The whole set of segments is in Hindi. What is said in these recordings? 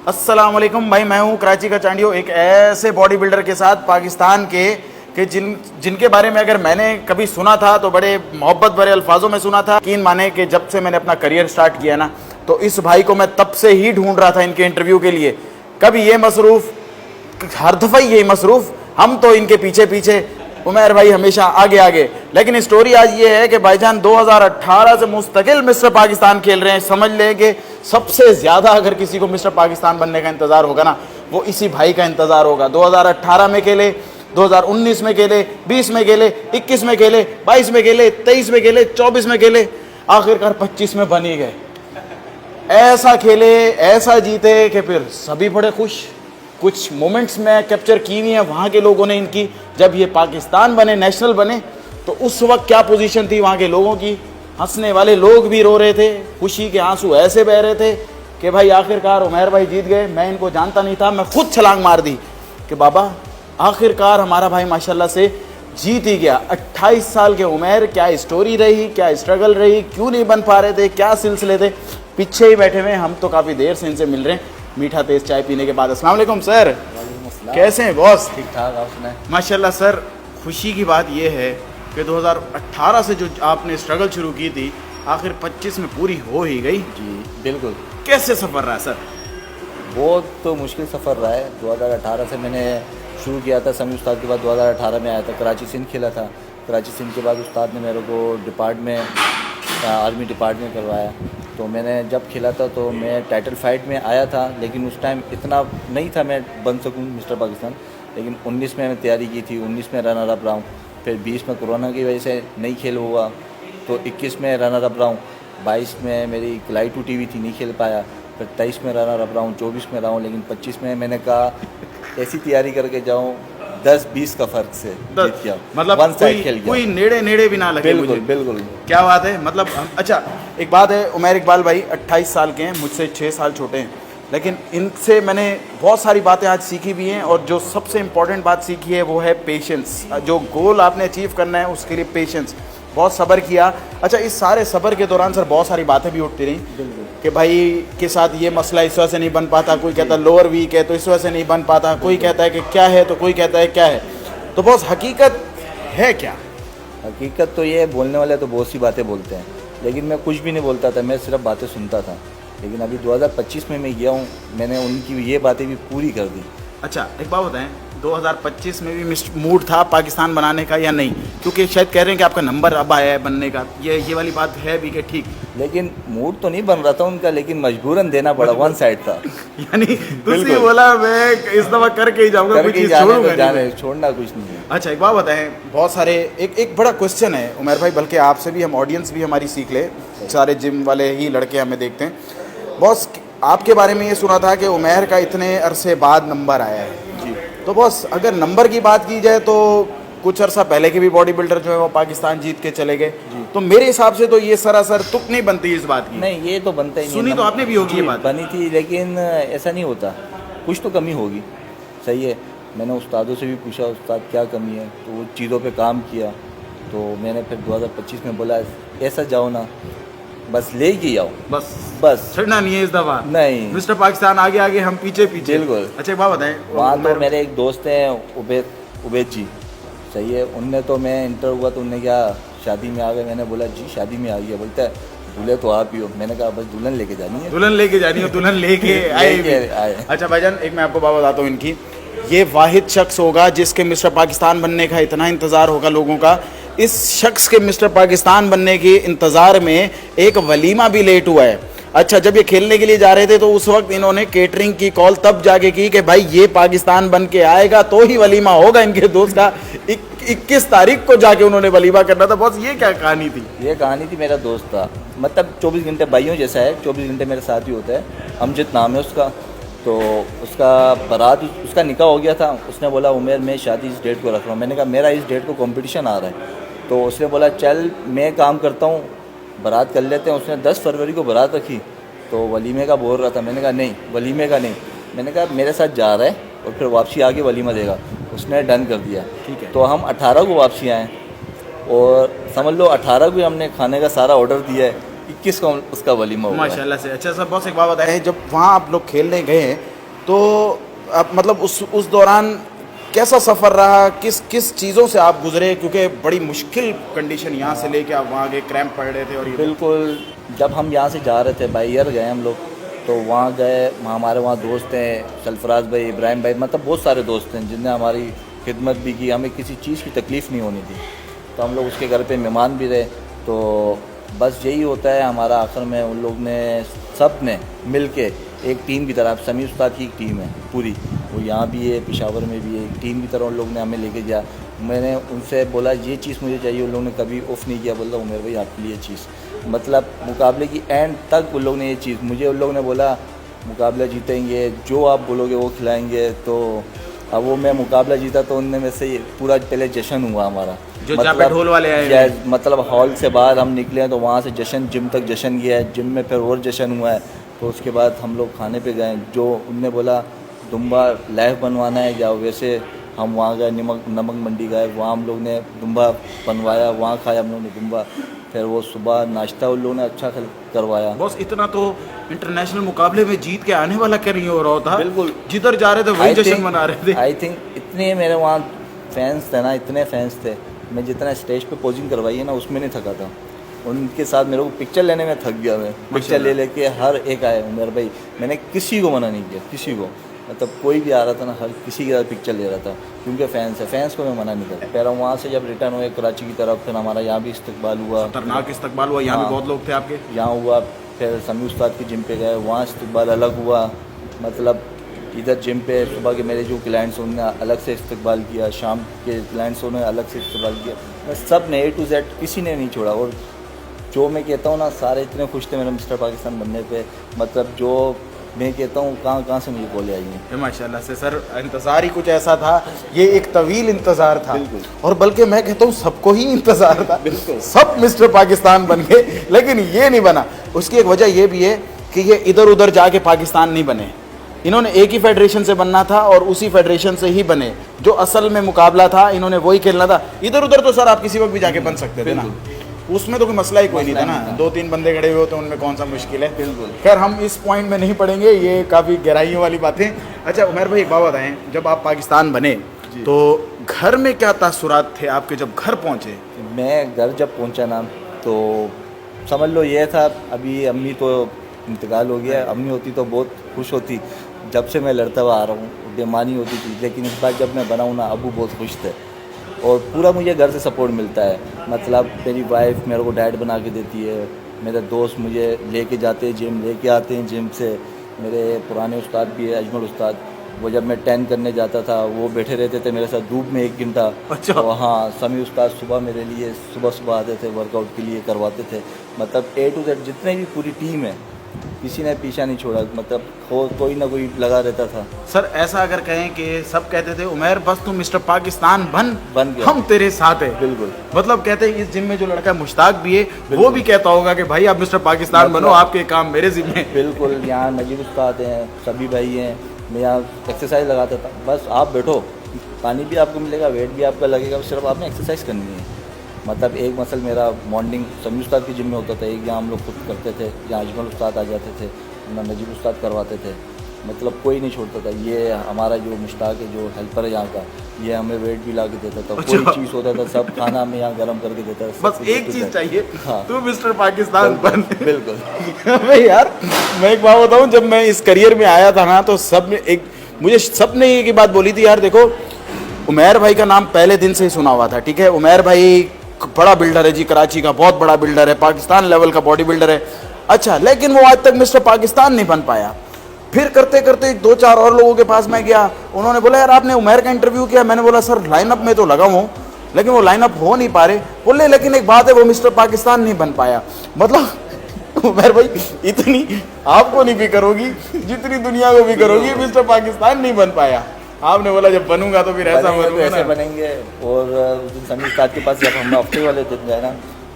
अस्सलाम वालेकुम भाई, मैं हूँ कराची का चांडियो, एक ऐसे बॉडी बिल्डर के साथ पाकिस्तान के जिनके बारे में अगर मैंने कभी सुना था तो बड़े मोहब्बत भरे अल्फाजों में सुना था। यकीन माने कि जब से मैंने अपना करियर स्टार्ट किया ना, तो इस भाई को मैं तब से ही ढूंढ रहा था इनके इंटरव्यू के लिए। कभी ये मसरूफ़, हर दफ़ा ये मसरूफ़, हम तो इनके पीछे पीछे, उमर भाई हमेशा आगे आगे। लेकिन स्टोरी आज ये है कि भाईजान 2018 से मुस्तकिल मिस्टर पाकिस्तान खेल रहे हैं। समझ लें कि सबसे ज़्यादा अगर किसी को मिस्टर पाकिस्तान बनने का इंतज़ार होगा ना, वो इसी भाई का इंतज़ार होगा। 2018 में खेले, 2019 में खेले, 20 में खेले, 21 में खेले, 22 में खेले, 23 में खेले, 24 में खेले, आखिरकार 25 में बन ही गए। ऐसा खेले, ऐसा जीते कि फिर सभी बड़े खुश। कुछ मोमेंट्स में कैप्चर की हुई हैं वहाँ के लोगों ने इनकी। जब ये पाकिस्तान बने, नेशनल बने, तो उस वक्त क्या पोजीशन थी वहाँ के लोगों की। हंसने वाले लोग भी रो रहे थे, खुशी के आंसू ऐसे बह रहे थे कि भाई आखिरकार उमर भाई जीत गए। मैं इनको जानता नहीं था, मैं खुद छलांग मार दी कि बाबा आखिरकार हमारा भाई माशाल्लाह से जीत ही गया। 28 साल के उमर, क्या स्टोरी रही, क्या स्ट्रगल रही, क्यों नहीं बन पा रहे थे, क्या सिलसिले थे। पीछे ही बैठे हुए, हम तो काफ़ी देर से इनसे मिल रहे हैं, मीठा तेज चाय पीने के बाद। अस्सलाम वालेकुम सर, कैसे हैं बॉस? ठीक ठाक, आप सुनाएं। माशाल्लाह सर, खुशी की बात यह है कि 2018 से जो आपने स्ट्रगल शुरू की थी, आखिर 25 में पूरी हो ही गई। जी बिल्कुल। कैसे सफ़र रहा सर? बहुत तो मुश्किल सफ़र रहा है। 2018 से मैंने शुरू किया था, समी उस्ताद के बाद 2018 में आया था, कराची सिंध खेला था। कराची सिंध के बाद उस्ताद ने मेरे को आर्मी डिपार्टमेंट करवाया। तो मैंने जब खेला था तो मैं टाइटल फाइट में आया था, लेकिन उस टाइम इतना नहीं था मैं बन सकूं मिस्टर पाकिस्तान। लेकिन 19 में मैंने तैयारी की थी, 19 में रनर अप रहा हूँ। फिर 20 में कोरोना की वजह से नहीं खेल हुआ, तो 21 में रनर अप रहा हूँ। 22 में मेरी क्लाई टूटी हुई थी, नहीं खेल पाया। फिर 23 में रनर अप रहा हूँ, 24 में रहा हूँ। लेकिन 25 में मैंने कहा ऐसी तैयारी करके जाऊँ 10-20 का फ़र्क से जीत गया, मतलब वन साइड खेल गया, कोई नेड़े भी ना लगे। बिल्कुल मुझे बिल्कुल। क्या बात है। मतलब अच्छा, एक बात है, उमर इकबाल भाई 28 साल के हैं, मुझसे 6 साल छोटे हैं, लेकिन इनसे मैंने बहुत सारी बातें आज सीखी भी हैं। और जो सबसे इम्पॉर्टेंट बात सीखी है वो है पेशेंस। जो गोल आपने अचीव करना है उसके लिए पेशेंस, बहुत सब्र किया। अच्छा, इस सारे सब्र के दौरान सर बहुत सारी बातें भी उठती रही कि भाई के साथ ये मसला इस वजह से नहीं बन पाता, कोई कहता है लोअर वीक है तो इस वजह से नहीं बन पाता, कोई कहता है कि क्या है तो कोई कहता है क्या है। तो बॉस हकीकत है क्या? हकीकत तो ये है, बोलने वाले तो बहुत सी बातें बोलते हैं, लेकिन मैं कुछ भी नहीं बोलता था, मैं सिर्फ बातें सुनता था। लेकिन अभी 2025 में मैं गया हूँ, मैंने उनकी ये बातें भी पूरी कर दी। अच्छा, एक बात बताएं, 2025 में भी मूड था पाकिस्तान बनाने का या नहीं? क्योंकि शायद कह रहे हैं कि आपका नंबर अब आया है बनने का, ये वाली बात है भी कि ठीक? लेकिन मूड तो नहीं बन रहा था उनका, लेकिन मजबूरन देना पड़ा, वन साइड था। यानी तुझे बोला मैं इस दफा करके ही जाऊंगा, कुछ छोड़ना कुछ नहीं है। अच्छा, एक बात बताएं, बहुत सारे एक बड़ा क्वेश्चन है उमर भाई, बल्कि आपसे भी, हम ऑडियंस भी हमारी सीख ले, सारे जिम वाले ही लड़के हमें देखते हैं। बॉस, आपके बारे में ये सुना था कि उमर का इतने अरसे बाद नंबर आया है जी। तो बॉस, अगर नंबर की बात की जाए तो कुछ अरसा पहले के भी बॉडी बिल्डर जो है वो पाकिस्तान जीत के चले गए, तो मेरे हिसाब से तो ये सरासर तुक नहीं बनती इस बात की। नहीं, ये तो बनता ही नहीं। सुनी तो आपने भी होगी ये बात? बनी थी, लेकिन ऐसा नहीं होता, कुछ तो कमी होगी। सही है, मैंने उस्तादों से भी पूछा उस्ताद क्या कमी है, तो वो चीज़ों पे काम किया। तो मैंने फिर 2025 में बोला ऐसा जाओ ना, बस ले ही आओ, बस छड़ना नहीं है इस दफा। नहीं, मिस्टर पाकिस्तान आगे आगे, हम पीछे पीछे। बिल्कुल। अच्छा, एक बात बताएं, वहाँ तो मेरे एक दोस्त हैं उबैद जी, सही है, उनने तो मैं इंटर हुआ तो उनने क्या शादी में आ गए। मैंने बोला जी शादी में आ गया, बोलता है दूल्हे तो आप ही हो। मैंने कहा बस दुल्हन लेके जानी है। दुल्हन लेके जानी है, दुल्हन लेके आए। अच्छा भाईजान, एक मैं आपको बात बताता हूँ इनकी, ये वाहिद शख्स होगा जिसके मिस्टर पाकिस्तान बनने का इतना इंतज़ार होगा लोगों का। इस शख्स के मिस्टर पाकिस्तान बनने के इंतज़ार में एक वलीमा भी लेट हुआ है। अच्छा, जब ये खेलने के लिए जा रहे थे तो उस वक्त इन्होंने केटरिंग की कॉल तब जाके की कि भाई ये पाकिस्तान बन के आएगा तो ही वलीमा होगा इनके दोस्त का। 21 तारीख को जाके उन्होंने वलीमा करना था। बॉस, ये क्या कहानी थी? ये कहानी थी, मेरा दोस्त था, मतलब 24 घंटे भाइयों जैसा है, 24 घंटे मेरे साथ ही होता है। अमजद नाम है उसका। तो उसका बारात, उसका निकाह हो गया था। उसने बोला उमर मैं शादी इस डेट को रख रहा हूँ। मैंने कहा मेरा इस डेट को कंपटीशन आ रहा है। तो उसने बोला चल मैं काम करता हूँ, बारात कर लेते हैं। उसने 10 फरवरी को बारात रखी, तो वलीमे का बोल रहा था। मैंने कहा नहीं, वलीमे का नहीं। मैंने कहा मेरे साथ जा रहा है और फिर वापसी आके वलीमा देगा। उसने डन कर दिया, ठीक है। तो हम 18 को वापसी आए और समझ लो 18 को हमने खाने का सारा ऑर्डर दिया है, 21 को उसका वलीमा हुआ माशाल्लाह से। अच्छा सर, बहुत एक बात बताएं, जब वहाँ आप लोग खेलने गए हैं तो आप मतलब उस दौरान कैसा सफ़र रहा, किस किस चीज़ों से आप गुजरे, क्योंकि बड़ी मुश्किल कंडीशन यहाँ से लेके आप वहाँ गए, क्रैम्प पड़ रहे थे और ये बिल्कुल। जब हम यहाँ से जा रहे थे बाई एयर गए हम लोग, तो वहाँ गए, हमारे वहाँ दोस्त हैं सरफराज भाई, इब्राहिम भाई, मतलब बहुत सारे दोस्त हैं जिनने हमारी खिदमत भी की, हमें किसी चीज़ की तकलीफ़ नहीं होनी थी। तो हम लोग उसके घर पे मेहमान भी रहे। तो बस यही होता है हमारा, आखिर में उन लोग ने सब ने मिल के एक टीम की तरह, समीर उस्ताद की एक टीम है पूरी, वो यहाँ भी है, पेशावर में भी है, एक टीम की तरह उन लोग ने हमें लेके गया। मैंने उनसे बोला ये चीज़ मुझे चाहिए, उन लोगों ने कभी ऑफ़ नहीं किया, बोला उमेर भाई आपके लिए चीज़, मतलब मुकाबले की एंड तक उन लोग ने ये चीज़, मुझे उन लोग ने बोला मुकाबला जीतेंगे, जो आप बोलोगे वो खिलाएंगे। तो अब वो मैं मुकाबला जीता तो उनने में से पूरा पहले जश्न हुआ हमारा, जो जहाँ पे ढोल वाले आए या मतलब हॉल से बाहर हम निकले हैं तो वहाँ से जश्न, जिम तक जश्न गया है, जिम में फिर और जश्न हुआ है। तो उसके बाद हम लोग खाने पे गए, जो उनने बोला दुम्बा लाइव बनवाना है या वैसे, हम वहाँ गए, नमक मंडी गए, वहाँ हम लोग ने दुम्बा बनवाया, वहाँ खाया हम लोग ने दुम्बा। फिर वो सुबह नाश्ता उन लोगों ने अच्छा करवाया। बॉस इतना तो इंटरनेशनल मुकाबले में जीत के आने वाला क्या नहीं हो रहा था, बिल्कुल। जिधर जा रहे थे वही जश्न मना रहे थे। आई थिंक इतने मेरे वहाँ फैंस थे ना, इतने फैंस थे, मैं जितना स्टेज पे पोजिंग करवाई है ना उसमें नहीं थका था, उनके साथ मेरे को पिक्चर लेने में थक गया। मैं पिक्चर ले लेके हर एक आए उमर भाई, मैंने किसी को मना नहीं किया, किसी को, मतलब कोई भी आ रहा था ना, हर किसी के साथ पिक्चर ले रहा था, क्योंकि फैंस है, फैंस को मैं मना नहीं करता। फिर वहाँ से जब रिटर्न हुए कराची की तरफ, फिर हमारा यहाँ भी इस्तकबाल हुआ, खतरनाक इस्तकबाल हुआ, यहाँ भी बहुत लोग थे आपके। यहाँ हुआ, फिर समी उस्ताद की जिम पे गए, वहाँ इस्तकबाल अलग हुआ, मतलब इधर जिम पे सुबह के मेरे जो क्लाइंट्स उन्होंने अलग से इस्तकबाल किया, शाम के क्लाइंट्स उन्होंने अलग से इस्तकबाल किया, मैं सब ने A to Z किसी ने नहीं छोड़ा। और जो मैं कहता हूँ ना, सारे इतने खुश थे मेरे मिस्टर पाकिस्तान बनने पे, मतलब जो मैं कहता हूँ कहाँ से मुझे कॉलें आई हैं। माशाल्लाह से सर, इंतज़ार ही कुछ ऐसा था, ये एक तवील इंतज़ार था, बिल्कुल। और बल्कि मैं कहता हूँ सबको ही इंतज़ार था, बिल्कुल। सब मिस्टर पाकिस्तान बन गए, लेकिन ये नहीं बना। उसकी एक वजह ये भी है कि ये इधर उधर जाके पाकिस्तान नहीं बने, इन्होंने एक ही फेडरेशन से बनना था और उसी फेडरेशन से ही बने, जो असल में मुकाबला था इन्होंने वही खेलना था। इधर उधर तो सर आप किसी वक्त भी जाके बन सकते थे ना, उसमें तो कोई मसला ही कोई नहीं था ना, 2-3 बंदे खड़े हुए होते उनमें कौन सा मुश्किल है। बिल्कुल। खैर हम इस पॉइंट में नहीं पड़ेंगे, ये काफ़ी गहराइयों वाली बातें। अच्छा उमर भाई एक बात बताएं, जब आप पाकिस्तान बने तो घर में क्या तासुरात थे आपके जब घर पहुँचे? मैं घर जब पहुंचा ना तो समझ लो ये था, अभी अम्मी तो इंतकाल हो गया, अम्मी होती तो बहुत खुश होती, जब से मैं लड़ता हुआ आ रहा हूँ बेमानी होती थी, लेकिन इस बार जब मैं बना हूँ ना, अबू बहुत खुश थे और पूरा मुझे घर से सपोर्ट मिलता है। मतलब मेरी वाइफ मेरे को डाइट बना के देती है, मेरे दोस्त मुझे लेके जाते हैं जिम, लेके आते हैं जिम से, मेरे पुराने उस्ताद भी है अजमल उस्ताद, वो जब मैं 10 करने जाता था वो बैठे रहते थे मेरे साथ धूप में 1 घंटा। अच्छा। तो हाँ, समी उस्ताद सुबह मेरे लिए सुबह आते थे, वर्कआउट के लिए करवाते थे, मतलब A to Z जितने भी पूरी टीम है किसी ने पीछा नहीं छोड़ा, मतलब कोई ना कोई लगा रहता था। सर ऐसा अगर कहें कि सब कहते थे उमर बस तू मिस्टर पाकिस्तान बन गया, हम तेरे साथ है, बिल्कुल। मतलब कहते हैं इस जिम में जो लड़का मुश्ताक भी है वो भी कहता होगा कि भाई आप मिस्टर पाकिस्तान बनो, आपके काम मेरे जिम्मे। बिल्कुल। यहाँ नजीब उस्ताद हैं, सभी भाई हैं, मैं यहाँ एक्सरसाइज लगाता था, बस आप बैठो, पानी भी आपको मिलेगा, वेट भी आपका लगेगा, सिर्फ आपने एक्सरसाइज करनी है। मतलब एक मसल मेरा मॉर्निंग समी उस्ताद की जिम में होता था, एक यहाँ हम लोग खुद करते थे, यहाँ अजमल उस्ताद आ जाते थे, ना नजीब उस्ताद करवाते थे, मतलब कोई नहीं छोड़ता था। ये हमारा जो मुश्ताक है, जो हेल्पर है यहाँ का, ये हमें वेट भी ला के देता था, कोई चीज़ होता था सब खाना हमें यहाँ गर्म करके देता था, बस एक चीज़ चाहिए, हाँ, तू मिस्टर पाकिस्तान बन। बिल्कुल। भाई यार मैं एक बात बताऊँ, जब मैं इस करियर में आया था ना तो मुझे सब ने एक ही बात बोली थी, यार देखो उमैर भाई का नाम पहले दिन से ही सुना हुआ था, ठीक है, उमैर भाई बड़ा बिल्डर है जी, कराची का बहुत बड़ा बिल्डर है, पाकिस्तान लेवल का बॉडी बिल्डर है, अच्छा, लेकिन वो आज तक मिस्टर पाकिस्तान नहीं बन पाया। फिर करते करते 2-4 और लोगों के पास मैं गया, उन्होंने बोला यार आपने उमैर का इंटरव्यू किया, मैंने बोला सर लाइनअप में तो लगा हूँ लेकिन वो लाइनअप हो नहीं पा रहे, बोले लेकिन एक बात है वो मिस्टर पाकिस्तान नहीं बन पाया। मतलब उमैर भाई इतनी आपको नहीं फिक्र होगी जितनी दुनिया को फिक्र होगी, मिस्टर पाकिस्तान नहीं बन पाया। आपने बोला जब बनूंगा तो फिर ऐसा बनूंगा, ऐसे बनेंगे। और उस दिन समी उस्ताद के पास जब हम हफ्ते वाले दिन गए ना,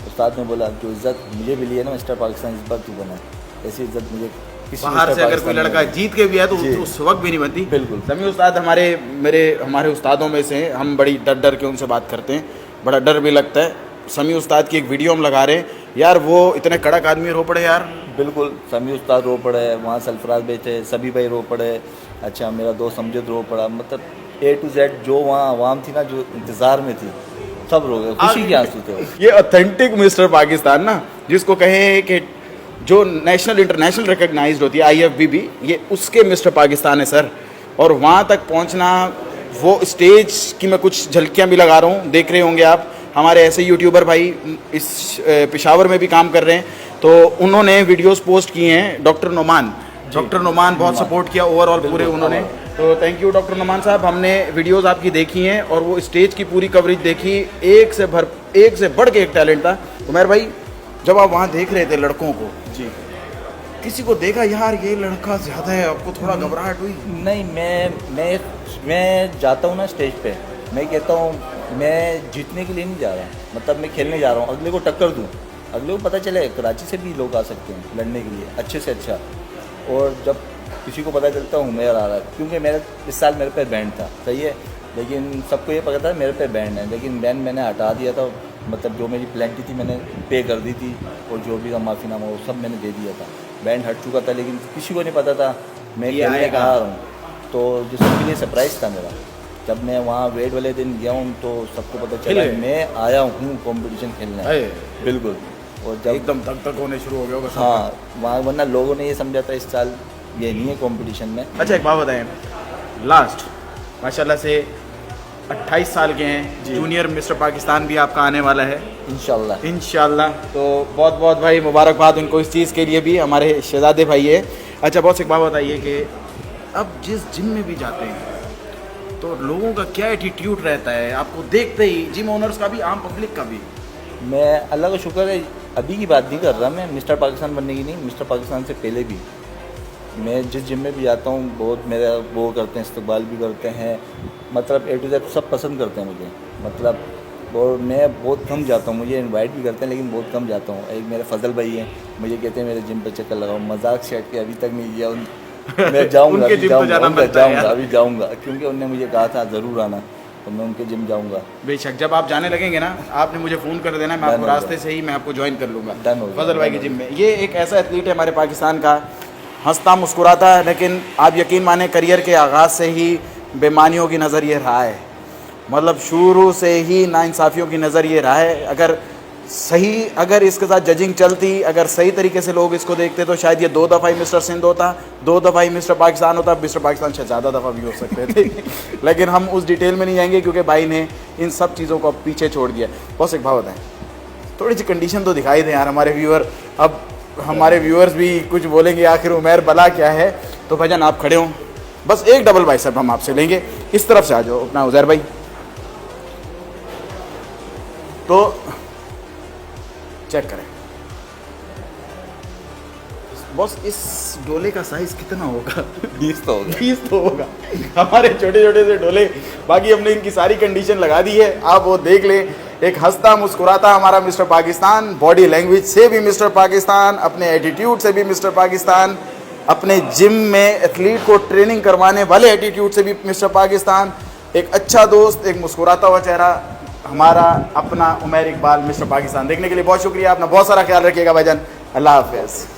उस्ताद ने बोला जो इज्जत मुझे मिली है ना मिस्टर पाकिस्तान, इस बार तू बना, ऐसी इज्जत मुझे किसी बाहर से अगर कोई लड़का जीत के भी है तो उस वक्त भी नहीं बनती। बिल्कुल। समी उस्ताद हमारे उस्तादों में से, हम बड़ी डर के उनसे बात करते हैं, बड़ा डर भी लगता है। समी उस्ताद की एक वीडियो हम लगा रहे हैं यार वो इतने कड़क आदमी रो पड़े यार। बिल्कुल, समी उस्ताद रो पड़े, वहाँ सरफराज बैठे, सभी भाई रो पड़े, अच्छा मेरा दोस्त अमजद रो पड़ा, मतलब A to Z जो वहाँ आवाम थी ना, जो इंतज़ार में थी, सब रो गए, खुशी के आंसू थे। ये ऑथेंटिक मिस्टर पाकिस्तान ना, जिसको कहे कि जो नेशनल इंटरनेशनल रिकग्नाइज्ड होती है IFBB, ये उसके मिस्टर पाकिस्तान है सर। और वहाँ तक पहुँचना, वो स्टेज की मैं कुछ झलकियाँ भी लगा रहा हूँ, देख रहे होंगे आप। हमारे ऐसे यूट्यूबर भाई इस पेशावर में भी काम कर रहे हैं, तो उन्होंने वीडियोस पोस्ट किए हैं। डॉक्टर नोमान बहुत सपोर्ट किया ओवरऑल पूरे उन्होंने, तो थैंक यू डॉक्टर नोमान साहब। हमने वीडियोस आपकी देखी हैं और वो स्टेज की पूरी कवरेज देखी, एक से बढ़ के एक टैलेंट था। उमर भाई, जब आप वहाँ देख रहे थे लड़कों को जी, किसी को देखा यार ये लड़का ज़्यादा है, आपको थोड़ा घबराहट हुई? नहीं, मैं जाता हूँ ना स्टेज पे, मैं कहता हूँ मैं जीतने के लिए नहीं जा रहा, मतलब मैं खेलने जा रहा हूँ, अगले को टक्कर दूँ, अगले को पता चले कराची से भी लोग आ सकते हैं लड़ने के लिए अच्छे से अच्छा। और जब किसी को पता चलता हूँ मैं आ रहा है, क्योंकि मेरा इस साल मेरे पे बैंड था, सही है, लेकिन सबको ये पता था मेरे पे बैंड है, लेकिन बैंड मैंने हटा दिया था, मतलब जो मेरी प्लेंटी थी मैंने पे कर दी थी, और जो भी माफ़ीनामा वो सब मैंने दे दिया था। बैंड हट चुका था, लेकिन किसी को नहीं पता था मैं खेलने कहाँ आ रहा हूँ, तो जो सबके लिए सरप्राइज़ था मेरा। जब मैं वहाँ वेट वाले दिन गया हूँ तो सबको पता चला मैं आया हूँ कंपटीशन खेलने, बिल्कुल। और जब एकदम धक होने शुरू हो गया होगा। हाँ, वहाँ वरना लोगों ने ये समझा था इस साल ये नहीं है कंपटीशन में। अच्छा एक बात बताएं, लास्ट माशाल्लाह से 28 साल के हैं, जूनियर मिस्टर पाकिस्तान भी आपका आने वाला है इंशाल्लाह। तो बहुत बहुत भाई मुबारकबाद उनको इस चीज़ के लिए भी, हमारे शहजादे भाई है। अच्छा बहुत एक बात बताइए कि अब जिस जिम में भी जाते हैं तो लोगों का क्या एटीट्यूड रहता है आपको देखते ही, जिम ओनर्स का भी, आम पब्लिक का भी? मैं अल्लाह का शुक्र है अभी की बात नहीं कर रहा, मैं मिस्टर पाकिस्तान बनने की नहीं, मिस्टर पाकिस्तान से पहले भी मैं जिस जिम में भी जाता हूँ बहुत मेरा वो करते हैं, इस्तकबाल भी करते हैं, मतलब A to Z सब पसंद करते हैं मुझे, मतलब। और मैं बहुत कम जाता हूँ, मुझे इनवाइट भी करते हैं लेकिन बहुत कम जाता हूँ। एक मेरे फजल भाई हैं, मुझे कहते हैं मेरे जिम पे चक्कर लगाओ, मजाक सेट के अभी तक नहीं किया मैं जाऊँगा अभी जाऊँगा, क्योंकि उन्होंने मुझे कहा था ज़रूर आना, तो मैं उनके जिम जाऊँगा। बेशक, जब आप जाने लगेंगे ना, आपने मुझे फ़ोन कर देना, मैं आपको रास्ते से ही मैं आपको ज्वाइन कर लूँगा फजल भाई के जिम में। ये एक ऐसा एथलीट है हमारे पाकिस्तान का, हंसता मुस्कुराता है, लेकिन आप यकीन माने करियर के आगाज़ से ही बेमानियों की नज़र ये रहा है, मतलब शुरू से ही नाइंसाफ़ियों की नज़र ये रहा है। अगर इसके साथ जजिंग चलती, अगर सही तरीके से लोग इसको देखते तो शायद ये 2 दफ़ा ही मिस्टर सिंध होता, 2 दफ़ा ही मिस्टर पाकिस्तान होता, मिस्टर पाकिस्तान शायद ज़्यादा दफ़ा भी हो सकते थे लेकिन हम उस डिटेल में नहीं जाएंगे क्योंकि भाई ने इन सब चीज़ों को अब पीछे छोड़ दिया। बहुत एक भाव बताएं, थोड़ी सी कंडीशन तो दिखाई दें यार हमारे व्यूअर, अब हमारे व्यूअर्स भी कुछ बोलेंगे आखिर उमैर बला क्या है। तो भाईजान आप खड़े हों, बस एक डबल बाइसेप हम आपसे लेंगे, इस तरफ से आ जाओ अपना उज़ैर भाई। तो चेक करें बॉस, इस डोले का साइज कितना होगा? 20 तो होगा हमारे छोटे छोटे से डोले। बाकी हमने इनकी सारी कंडीशन लगा दी है, आप वो देख लें। एक हंसता मुस्कुराता हमारा मिस्टर पाकिस्तान, बॉडी लैंग्वेज से भी मिस्टर पाकिस्तान, अपने एटीट्यूड से भी मिस्टर पाकिस्तान, अपने जिम में एथलीट को ट्रेनिंग करवाने वाले एटीट्यूड से भी मिस्टर पाकिस्तान, एक अच्छा दोस्त, एक मुस्कुराता हुआ चेहरा, हमारा अपना उमैर इकबाल मिस्टर पाकिस्तान। देखने के लिए बहुत शुक्रिया, अपना बहुत सारा ख्याल रखिएगा भाईजान, अल्लाह हाफ़िज़।